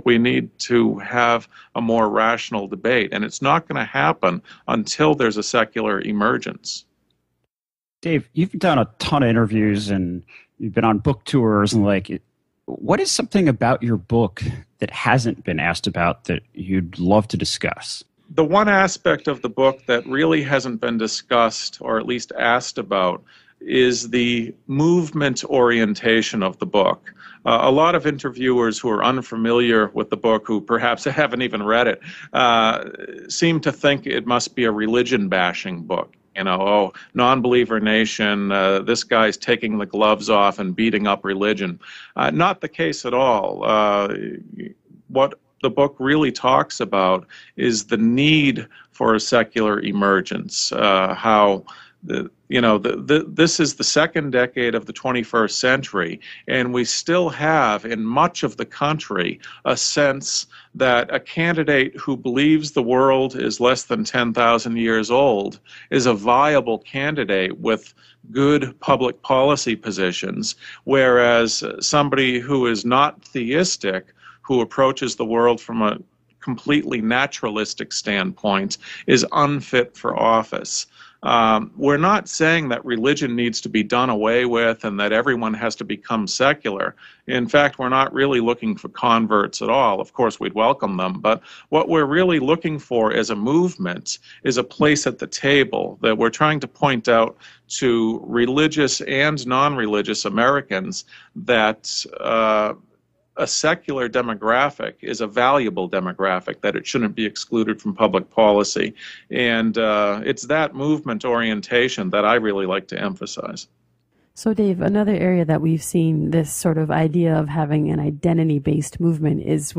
We need to have a more rational debate, and it's not going to happen until there's a secular emergence. Dave, you've done a ton of interviews and you've been on book tours and what is something about your book that hasn't been asked about that you'd love to discuss? The one aspect of the book that really hasn't been discussed, or at least asked about, is the movement orientation of the book. A lot of interviewers who are unfamiliar with the book, who perhaps haven't even read it, seem to think it must be a religion-bashing book. You know, oh, non-believer nation, this guy's taking the gloves off and beating up religion. Not the case at all. What the book really talks about is the need for a secular emergence, how this is the second decade of the 21st century, and we still have in much of the country a sense that a candidate who believes the world is less than 10,000 years old is a viable candidate with good public policy positions, whereas somebody who is not theistic, who approaches the world from a completely naturalistic standpoint, is unfit for office. We're not saying that religion needs to be done away with and that everyone has to become secular. In fact, we're not really looking for converts at all. Of course, we'd welcome them, but what we're really looking for as a movement is a place at the table, that we're trying to point out to religious and non-religious Americans that a secular demographic is a valuable demographic, that it shouldn't be excluded from public policy. And it's that movement orientation that I really like to emphasize. So, Dave, another area that we've seen this sort of idea of having an identity-based movement is